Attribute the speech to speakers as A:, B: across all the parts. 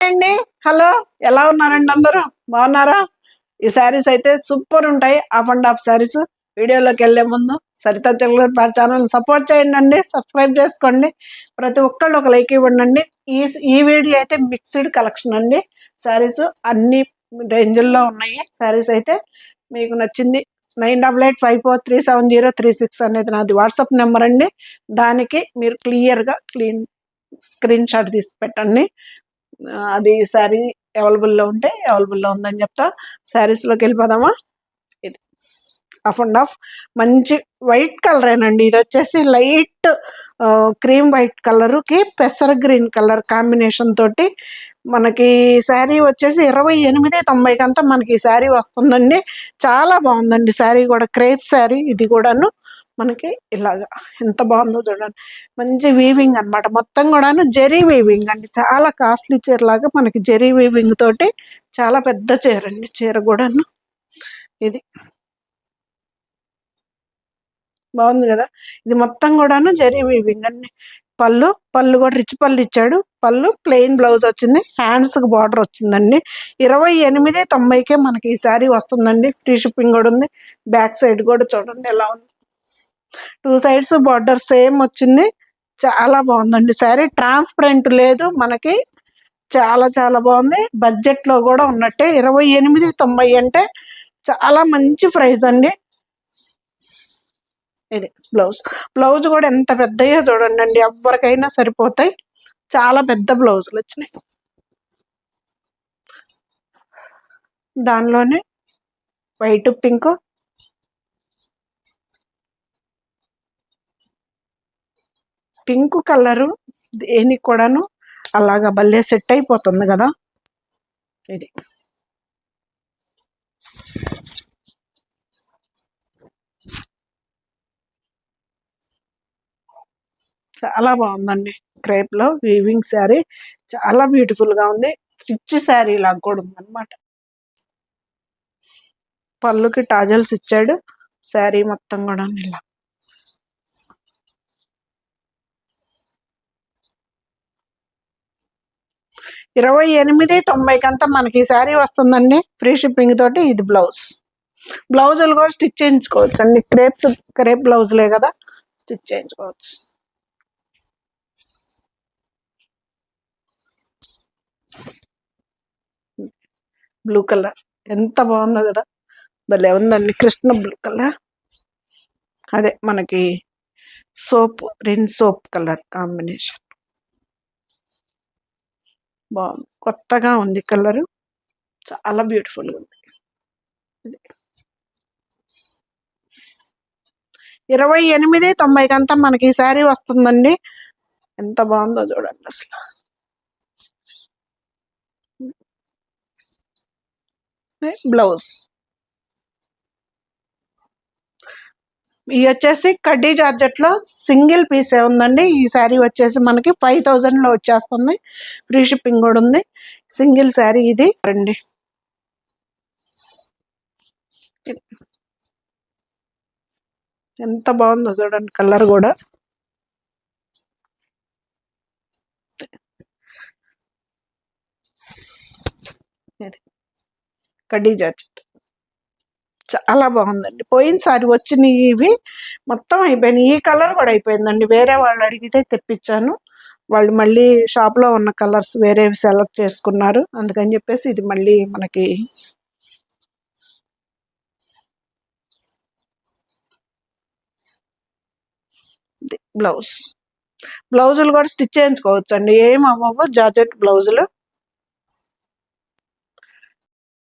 A: అండి. హలో, ఎలా ఉన్నారండి? అందరూ బాగున్నారా? ఈ శారీస్ అయితే సూపర్ ఉంటాయి. Of and of saris. వీడియోలోకి వెళ్ళే ముందు సరిత తెలుగు ఛానల్ సపోర్ట్ చేయండి అండి, సబ్స్క్రైబ్ చేసుకోండి. ప్రతి ఒక్కళ్ళు ఒక లైక్ ఇవ్వండి. ఈ ఈ వీడియో అయితే మిక్స్డ్ కలెక్షన్ అండి. శారీస్ అన్ని రేంజ్ల్లో ఉన్నాయి. శారీస్ అయితే మీకు నచ్చింది 9885437036 అనేది నాది వాట్సాప్ నెంబర్ అండి. దానికి మీరు క్లియర్గా స్క్రీన్ షాట్ తీసి పెట్టండి. అది శారీ అవైలబుల్లో ఉంటే అవైలబుల్లో ఉందని చెప్తా. శారీస్లోకి వెళ్ళిపోదామా? ఇది ఆఫ్ అండ్ ఆఫ్ మంచి వైట్ కలరేనండి. ఇది వచ్చేసి లైట్ క్రీమ్ వైట్ కలర్కి పెసర గ్రీన్ కలర్ కాంబినేషన్ తోటి మనకి శారీ వచ్చేసి 2890 అంతా మనకి శారీ వస్తుందండి. చాలా బాగుందండి శారీ కూడా. క్రేప్ శారీ ఇది కూడాను. మనకి ఇలాగా ఎంత బాగుందో చూడండి. మంచి వీవింగ్ అనమాట. మొత్తం కూడాను జెరీ వీవింగ్ అండి. చాలా కాస్ట్లీ చీర లాగా మనకి జెరీ వీవింగ్ తోటి చాలా పెద్ద చీర అండి. చీర కూడాను ఇది బాగుంది కదా. ఇది మొత్తం కూడాను జెరీ వీవింగ్ అండి. పళ్ళు కూడా రిచ్ పళ్ళు ఇచ్చాడు. పళ్ళు ప్లెయిన్ బ్లౌజ్ వచ్చింది. హ్యాండ్స్కి బార్డర్ వచ్చిందండి. 2890కే మనకి ఈ శారీ వస్తుందండి. ఫ్రీ షిప్పింగ్ కూడా ఉంది. బ్యాక్ సైడ్ కూడా చూడండి ఎలా ఉంది. 2 సైడ్స్ బార్డర్ సేమ్ వచ్చింది. చాలా బాగుందండి శారీ. ట్రాన్స్పరెంట్ లేదు మనకి. చాలా చాలా బాగుంది. బడ్జెట్లో కూడా ఉన్నట్టే. 2890 అంటే చాలా మంచి ప్రైస్ అండి. ఇది బ్లౌజ్ కూడా ఎంత పెద్దయో చూడండి. ఎవరికైనా సరిపోతాయి. చాలా పెద్ద బ్లౌజులు వచ్చినాయి. దానిలోనే వైట్ పింక్ కలరు దేనికి కూడాను అలాగా భలే సెట్ అయిపోతుంది కదా. ఇది చాలా బాగుందండి. క్రేప్లో వీవింగ్ శారీ చాలా బ్యూటిఫుల్గా ఉంది. రిచ్ శారీ లాగా కూడా ఉందన్నమాట. పళ్ళుకి టాజల్స్ ఇచ్చాడు. శారీ మొత్తం కూడా ఇలా 2890 అంతా మనకి ఈ శారీ వస్తుందండి. ఫ్రీ షిప్పింగ్ తోటి. ఇది బ్లౌజులు కూడా స్టిచ్ చేయించుకోవచ్చు అండి. క్రేప్ బ్లౌజులే కదా, స్టిచ్ చేయించుకోవచ్చు. బ్లూ కలర్ ఎంత బాగుందో కదా. భలే ఉందండి. Krishna blue colour. అదే మనకి రిన్ సోప్ కలర్ కాంబినేషన్ బాగుంది. కొత్తగా ఉంది కలరు. చాలా బ్యూటిఫుల్గా ఉంది. 2890 అంతా మనకి ఈ శారీ వస్తుందండి. ఎంత బాగుందో చూడండి అసలు. బ్లౌజ్ ఇవి వచ్చేసి కడ్డీ జార్జెట్లో సింగిల్ పీసే ఉందండి. ఈ శారీ వచ్చేసి మనకి 5000లో వచ్చేస్తుంది. ఫ్రీ షిప్పింగ్ కూడా ఉంది. సింగిల్ శారీ ఇది రండి. ఎంత బాగుందో చూడండి కలర్ కూడా. కడ్డీ జార్జెట్ చాలా బాగుందండి. పోయినసారి వచ్చినాయి ఇవి మొత్తం అయిపోయినాయి. ఈ కలర్ కూడా అయిపోయిందండి. వేరే వాళ్ళు అడిగితే తెప్పించాను. వాళ్ళు మళ్ళీ షాప్లో ఉన్న కలర్స్ వేరేవి సెలెక్ట్ చేసుకున్నారు. అందుకని చెప్పేసి ఇది మళ్ళీ మనకి బ్లౌజులు కూడా స్టిచ్ చేయించుకోవచ్చు అండి. ఏం అవ్వవు. జార్జెట్ బ్లౌజులు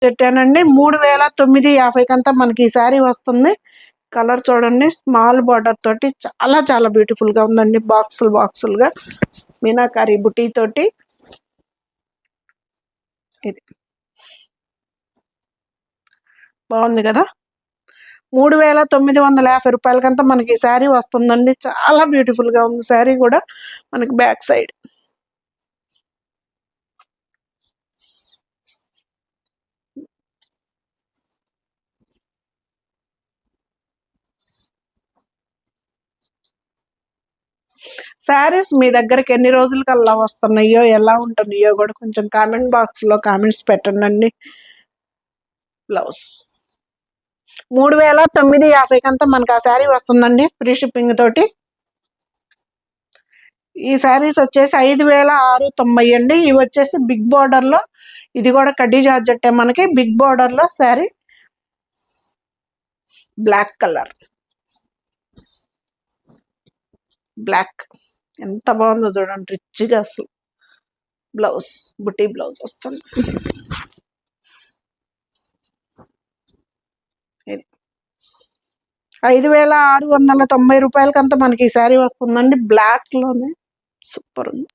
A: పెట్టానండి. 3950 అంతా మనకి ఈ శారీ వస్తుంది. కలర్ చూడండి. స్మాల్ బార్డర్ తోటి చాలా చాలా బ్యూటిఫుల్ గా ఉందండి. బాక్సులుగా మీనాకారి బుటీ తోటి. ఇది బాగుంది కదా. 3950 రూపాయలకంతా మనకి ఈ శారీ వస్తుందండి. చాలా బ్యూటిఫుల్ గా ఉంది శారీ కూడా. మనకి బ్యాక్ సైడ్ శారీస్ మీ దగ్గరికి ఎన్ని రోజులకల్లా వస్తున్నాయో ఎలా ఉంటున్నాయో కూడా కొంచెం కామెంట్ బాక్స్లో కామెంట్స్ పెట్టండి. బ్లౌజ్ 3950 అంతా మనకు ఆ శారీ వస్తుందండి ఫ్రీ షిప్పింగ్ తోటి. ఈ శారీస్ వచ్చేసి 5690 అండి. ఇవి వచ్చేసి బిగ్ బార్డర్లో, ఇది కూడా కడ్డీ జార్జెట్టే మనకి బిగ్ బార్డర్లో శారీ, బ్లాక్ కలర్, బ్లాక్ ఎంత బాగుందో చూడండి, రిచ్గా అసలు. బ్లౌజ్ బుటీ బ్లౌజ్ వస్తుంది. ఇది 5690 రూపాయలకంతా మనకి ఈ శారీ వస్తుందండి. బ్లాక్లోనే సూపర్ ఉంది.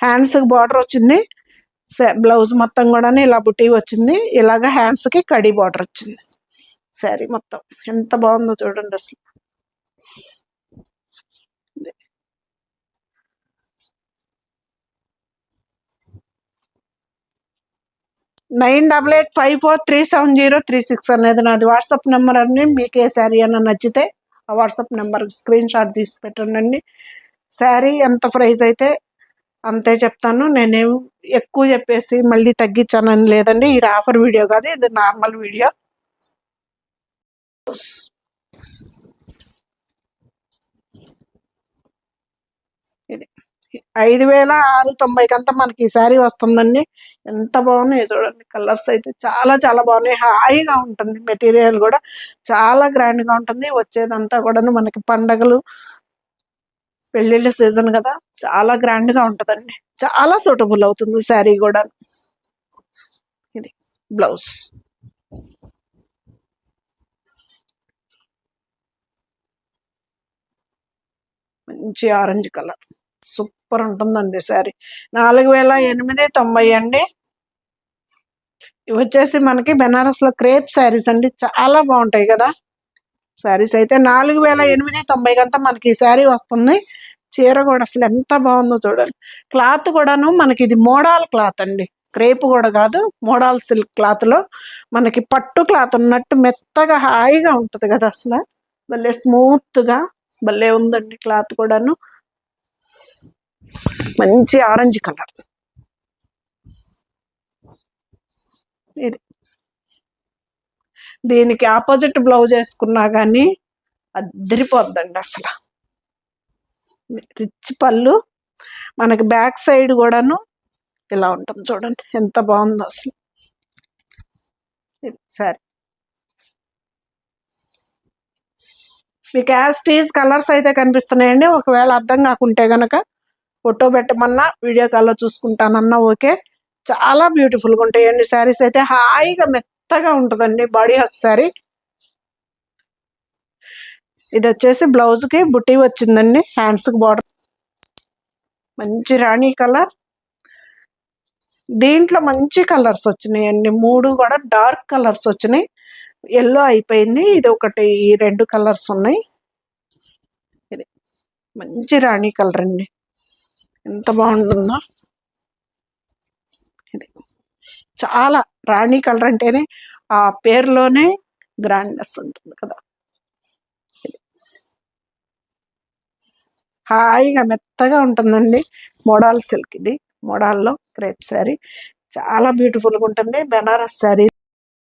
A: హ్యాండ్స్కి బార్డర్ వచ్చింది, బ్లౌజ్ మొత్తం కూడా ఇలా బుటీ వచ్చింది, ఇలాగ హ్యాండ్స్కి కడీ బార్డర్ వచ్చింది. శారీ మొత్తం ఎంత బాగుందో చూడండి అసలు. 9885437036 అనేది నాది వాట్సాప్ నెంబర్ అండి. మీకు ఏ శారీ అన్న నచ్చితే ఆ వాట్సాప్ నెంబర్కి స్క్రీన్ షాట్ తీసి పెట్టండి. శారీ ఎంత ప్రైస్ అయితే అంతే చెప్తాను. నేనేం ఎక్కువ చెప్పేసి మళ్ళీ తగ్గించానని లేదండి. ఇది ఆఫర్ వీడియో కాదు, ఇది నార్మల్ వీడియో. ఇది 5690 మనకి ఈ శారీ వస్తుందండి. ఎంత బాగున్నాయి చూడండి. కలర్స్ అయితే చాలా చాలా బాగున్నాయి. హాయిగా ఉంటుంది. మెటీరియల్ కూడా చాలా గ్రాండ్గా ఉంటుంది. వచ్చేదంతా కూడా మనకి పండగలు, పెళ్ళిళ్ళ సీజన్ కదా, చాలా గ్రాండ్గా ఉంటుందండి. చాలా సూటబుల్ అవుతుంది శారీ కూడా. ఇది బ్లౌజ్, మంచి ఆరెంజ్ కలర్, సూపర్ ఉంటుందండి శారీ. 4890 అండి. ఇవి వచ్చేసి మనకి బెనారస్లో క్రేప్ శారీస్ అండి, చాలా బాగుంటాయి కదా శారీస్ అయితే. 4890 అంతా మనకి ఈ శారీ వస్తుంది. చీర కూడా అసలు ఎంత బాగుందో చూడండి. క్లాత్ కూడాను మనకి ఇది మోడల్ క్లాత్ అండి, క్రేప్ కూడా కాదు, మోడల్ సిల్క్ క్లాత్లో మనకి పట్టు క్లాత్ ఉన్నట్టు మెత్తగా హాయిగా ఉంటుంది కదా అసలు. భలే స్మూత్గా భలే ఉందండి క్లాత్ కూడాను. మంచి ఆరెంజ్ కలర్. ఇది దీనికి ఆపోజిట్ బ్లౌజ్ వేసుకున్నా కానీ అద్దరిపోద్దండి అసలు. రిచ్ పళ్ళు, మనకి బ్యాక్ సైడ్ కూడాను ఇలా ఉంటుంది చూడండి, ఎంత బాగుందో అసలు. ఇది సరే, మీకు యాస్టీజ్ కలర్స్ అయితే కనిపిస్తున్నాయండి. ఒకవేళ అర్థం కాకుంటే కనుక ఫోటో పెట్టమన్నా, వీడియో కాల్లో చూసుకుంటానన్నా ఓకే. చాలా బ్యూటిఫుల్గా ఉంటాయండి శారీస్ అయితే. హాయిగా మెత్తగా ఉంటుందండి బాడీ హక్ శారీ. ఇది వచ్చేసి బ్లౌజ్కి బుటీ వచ్చిందండి, హ్యాండ్స్కి బార్డర్, మంచి రాణి కలర్. దీంట్లో మంచి కలర్స్ వచ్చినాయండి, 3 కూడా డార్క్ కలర్స్ వచ్చినాయి. ఎల్లో అయిపోయింది, ఇది ఒకటి, ఈ 2 కలర్స్ ఉన్నాయి. ఇది మంచి రాణి కలర్ అండి, ఎంత బాగుంటుందో. ఇది చాలా రాణి కలర్ అంటేనే ఆ పేరులోనే గ్రాండ్నెస్ ఉంటుంది కదా. హాయిగా మెత్తగా ఉంటుందండి, మోడల్ సిల్క్. ఇది మోడల్లో క్రేప్ శారీ, చాలా బ్యూటిఫుల్గా ఉంటుంది. బెనారస్ శారీ,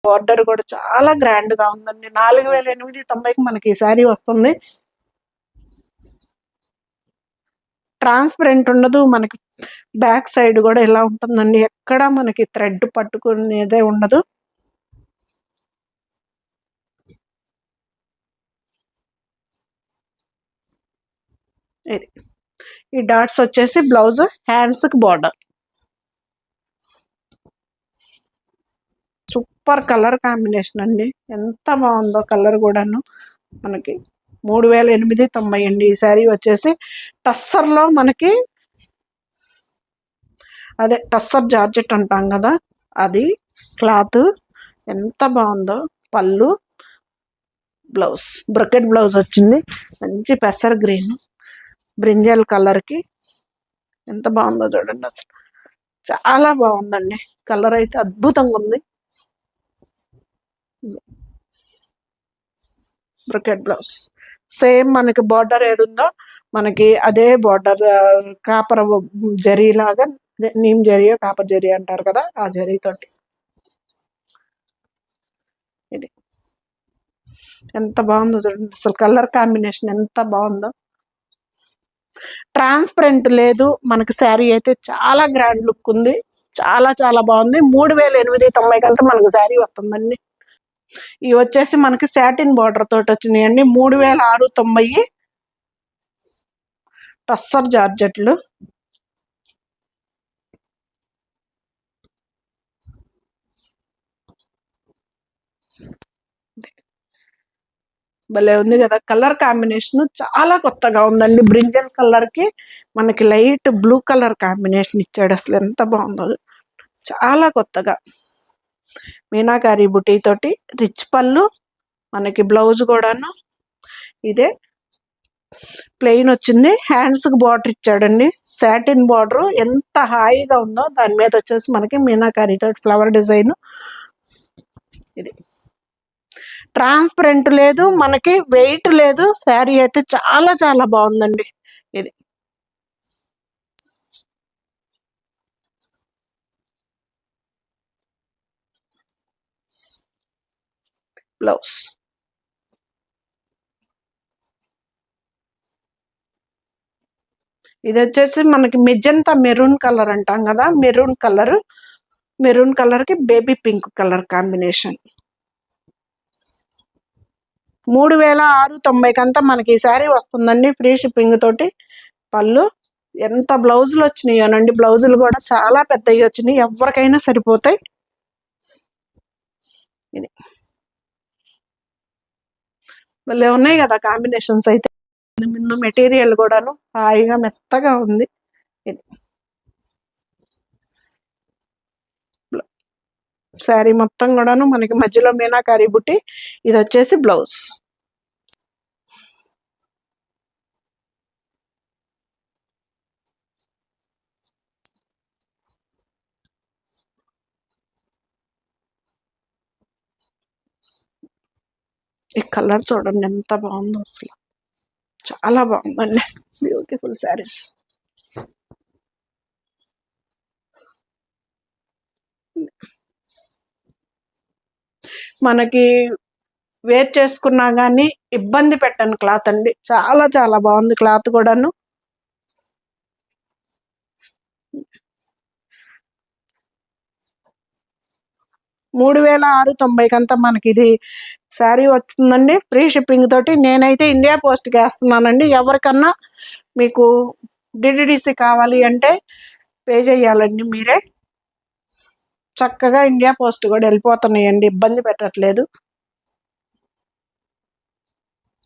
A: బార్డర్ కూడా చాలా గ్రాండ్గా ఉందండి. 4890కి మనకి ఈ శారీ వస్తుంది. ట్రాన్స్పరెంట్ ఉండదు, మనకి బ్యాక్ సైడ్ కూడా ఇలా ఉంటుందండి. ఎక్కడ మనకి థ్రెడ్ పట్టుకునేదే ఉండదు. ఇది ఈ డాట్స్ వచ్చేసి బ్లౌజ్, హ్యాండ్స్కి బార్డర్. సూపర్ కలర్ కాంబినేషన్ అండి, ఎంత బాగుందో కలర్ కూడాను. మనకి 3890 అండి ఈ శారీ వచ్చేసి. టస్సర్లో మనకి అదే టస్సర్ జార్జెట్ అంటాం కదా, అది క్లాత్ ఎంత బాగుందో. పళ్ళు, బ్లౌజ్ బ్రొకెట్ బ్లౌజ్ వచ్చింది, మంచి పెసర్ గ్రీన్ బ్రింజల్ కలర్కి ఎంత బాగుందో చూడండి అసలు. చాలా బాగుందండి, కలర్ అయితే అద్భుతంగా ఉంది. బ్రొకెట్ బ్లౌజ్ సేమ్ మనకి బార్డర్ ఏది ఉందో మనకి అదే బార్డర్ కాపర్ జరీ లాగా, నీమ్ జరీ కాపర్ జరీ అంటారు కదా, ఆ జరీతోటి. ఇది ఎంత బాగుందో చూడండి, అసలు కలర్ కాంబినేషన్ ఎంత బాగుందో. ట్రాన్స్పరెంట్ లేదు మనకి, శారీ అయితే చాలా గ్రాండ్ లుక్ ఉంది, చాలా చాలా బాగుంది. 3890 కంటే మనకు శారీ వస్తుందండి. ఇవి వచ్చేసి మనకి సాటిన్ బార్డర్ తోటి వచ్చినాయండి. 3690 టస్సర్ జార్జెట్లు. భలే ఉంది కదా, కలర్ కాంబినేషన్ చాలా కొత్తగా ఉందండి. బ్రింజల్ కలర్ కి మనకి లైట్ బ్లూ కలర్ కాంబినేషన్ ఇచ్చాడు, అసలు ఎంత బాగుందో, చాలా కొత్తగా. మీనాకారి బుటీ తోటి రిచ్ పళ్ళు, మనకి బ్లౌజ్ కూడాను ఇదే ప్లెయిన్ వచ్చింది. హ్యాండ్స్ కి బార్డర్ ఇచ్చాడండి, సాటిన్ బార్డర్ ఎంత హాయిగా ఉందో. దాని మీద వచ్చేసి మనకి మీనాకారి తోటి ఫ్లవర్ డిజైన్. ఇది ట్రాన్స్పరెంట్ లేదు మనకి, వెయిట్ లేదు, శారీ అయితే చాలా చాలా బాగుందండి. ఇది బ్లౌజ్. ఇది వచ్చేసి మనకి మెజంతా మెరూన్ కలర్ అంటాం కదా, మెరూన్ కలర్ కి బేబీ పింక్ కలర్ కాంబినేషన్. 3690 కంతా మనకి ఈ శారీ వస్తుందండి, ఫ్రీ షిప్పింగ్ తోటి. పళ్ళు ఎంత బ్లౌజులు వచ్చినాయోనండి, బ్లౌజులు కూడా చాలా పెద్దవి వచ్చినాయి, ఎవరికైనా సరిపోతాయి. ఇది భలే ఉన్నాయి కదా కాంబినేషన్స్ అయితే. ముందు మెటీరియల్ కూడాను హాయిగా మెత్తగా ఉంది. ఇది శారీ మొత్తం కూడాను మనకి మధ్యలో మీనాకారి బుట్టి. ఇది వచ్చేసి బ్లౌజ్. ఈ కలర్ చూడండి ఎంత బాగుందో, అసలు చాలా బాగుందండి. బ్యూటిఫుల్ శారీస్. మనకి వేర్ చేసుకున్నా కానీ ఇబ్బంది పెట్టని క్లాత్ అండి, చాలా చాలా బాగుంది క్లాత్ కూడాను. మూడు వేల 690 కంతా మనకి ఇది శారీ వస్తుందండి, ఫ్రీ షిప్పింగ్ తోటి. నేనైతే ఇండియా పోస్ట్కి వేస్తున్నానండి. ఎవరికన్నా మీకు డిడిడిసి కావాలి అంటే పే చేయాలండి మీరే. చక్కగా ఇండియా పోస్ట్ కూడా వెళ్ళిపోతున్నాయండి, ఇబ్బంది పెట్టట్లేదు.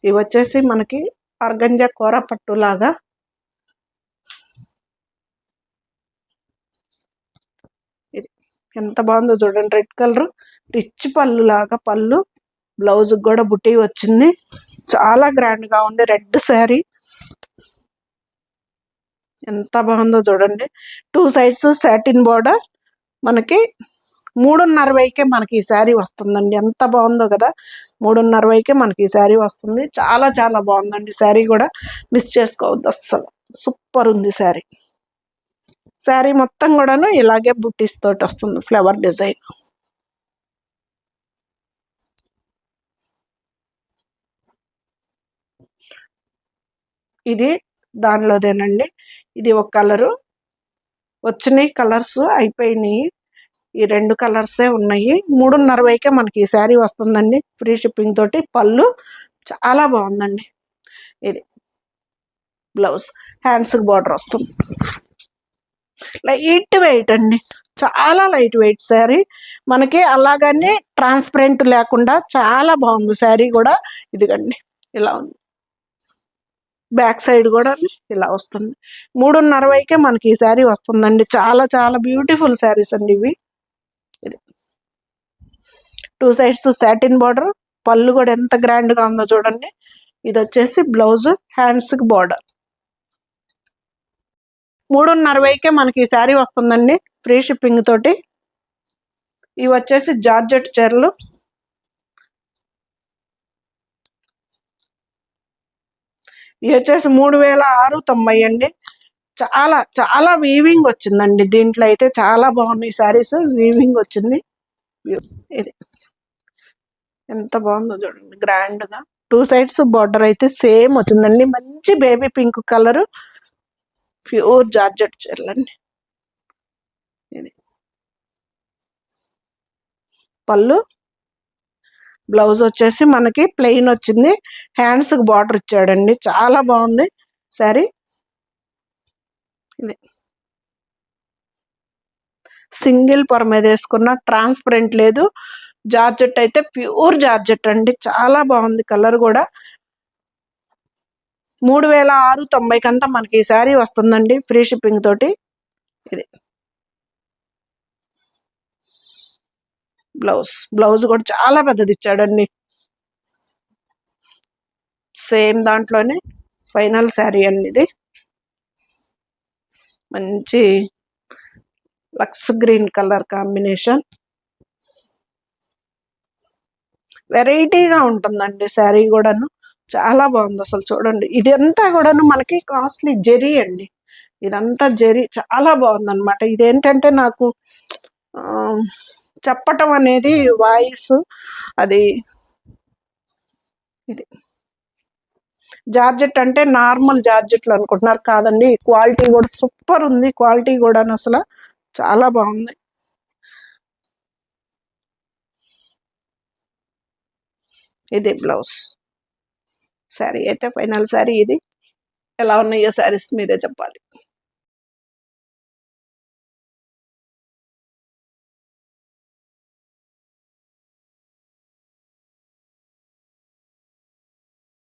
A: ఇవి వచ్చేసి మనకి ఆర్గంజా కూర పట్టు లాగా. ఇది ఎంత బాగుందో చూడండి, రెడ్ కలర్ రిచ్ పళ్ళు లాగా, పళ్ళు బ్లౌజ్ కూడా బుట్టి వచ్చింది, చాలా గ్రాండ్ గా ఉంది. రెడ్ శారీ ఎంత బాగుందో చూడండి. 2 సైడ్స్ సాటిన్ బోర్డర్, మనకి 3:30కే మనకి ఈ శారీ వస్తుందండి. ఎంత బాగుందో కదా, 3:30కే మనకి ఈ శారీ వస్తుంది. చాలా చాలా బాగుందండి శారీ కూడా, మిస్ చేసుకోవద్దు అస్సలు. సూపర్ ఉంది శారీ. శారీ మొత్తం కూడాను ఇలాగే బుట్టీస్ తోటి వస్తుంది, ఫ్లవర్ డిజైన్. ఇది దానిలోదేనండి. ఇది ఒక కలరు, వచ్చినాయి కలర్స్ అయిపోయినాయి, ఈ 2 కలర్సే ఉన్నాయి. 3:30కే మనకి ఈ శారీ వస్తుందండి, ఫ్రీ షిప్పింగ్ తోటి. పళ్ళు చాలా బాగుందండి. ఇది బ్లౌజ్, హ్యాండ్స్కి బార్డర్ వస్తుంది. లైట్ వెయిట్ అండి, చాలా లైట్ వెయిట్ శారీ మనకి. అలాగని ట్రాన్స్పరెంట్ లేకుండా చాలా బాగుంది శారీ కూడా. ఇదిగండి ఇలా ఉంది, బ్యాక్ సైడ్ కూడా ఇలా వస్తుంది. 3:30కే మనకి ఈ శారీ వస్తుందండి. చాలా చాలా బ్యూటిఫుల్ శారీస్ అండి ఇవి. ఇది 2 సైడ్స్ సాటిన్ బార్డర్, పళ్ళు కూడా ఎంత గ్రాండ్ గా ఉందో చూడండి. ఇది వచ్చేసి బ్లౌజ్, హ్యాండ్స్ కి బార్డర్. 3:30కే మనకి ఈ శారీ వస్తుందండి, ఫ్రీ షిప్పింగ్ తోటి. ఇవి వచ్చేసి జార్జెట్ చీరలు. ఇది వచ్చేసి 3690 అండి. చాలా చాలా వీవింగ్ వచ్చిందండి. దీంట్లో అయితే చాలా బాగున్నాయి శారీస్, వీవింగ్ వచ్చింది. ఇది ఎంత బాగుందో చూడండి, గ్రాండ్ గా 2 సైడ్స్ బార్డర్ అయితే సేమ్ వచ్చిందండి. మంచి baby pink colour, pure georgette చీరలండి. ఇది పళ్ళు, బ్లౌజ్ వచ్చేసి మనకి ప్లెయిన్ వచ్చింది, హ్యాండ్స్ కి బార్డర్ ఇచ్చాడండి. చాలా బాగుంది శారీ. ఇది సింగిల్ పొర మీద వేసుకున్న, ట్రాన్స్పరెంట్ లేదు. జార్జెట్ అయితే ప్యూర్ జార్జెట్ అండి. చాలా బాగుంది కలర్ కూడా. 3690 కంతా మనకి ఈ శారీ వస్తుందండి, ఫ్రీ షిప్పింగ్ తోటి. ఇది బ్లౌజ్ కూడా చాలా పెద్దది ఇచ్చాడండి. సేమ్ దాంట్లోనే ఫైనల్ శారీ అండి ఇది. మంచి లక్స్ గ్రీన్ కలర్ కాంబినేషన్, వెరైటీగా ఉంటుందండి శారీ కూడాను. చాలా బాగుంది అసలు చూడండి. ఇదంతా కూడాను మనకి కాస్ట్లీ జెరీ అండి. ఇదంతా జెరీ, చాలా బాగుంది అనమాట. ఇదేంటంటే నాకు చెప్పటం అనేది వాయిస్ అది. ఇది జార్జెట్ అంటే నార్మల్ జార్జెట్లు అనుకుంటున్నారు, కాదండి. క్వాలిటీ కూడా సూపర్ ఉంది, క్వాలిటీ కూడా అసలు చాలా బాగుంది. ఇది బ్లౌజ్. శారీ అయితే ఫైనల్ శారీ ఇది. ఎలా ఉన్నాయో శారీస్ మీరే చెప్పాలి.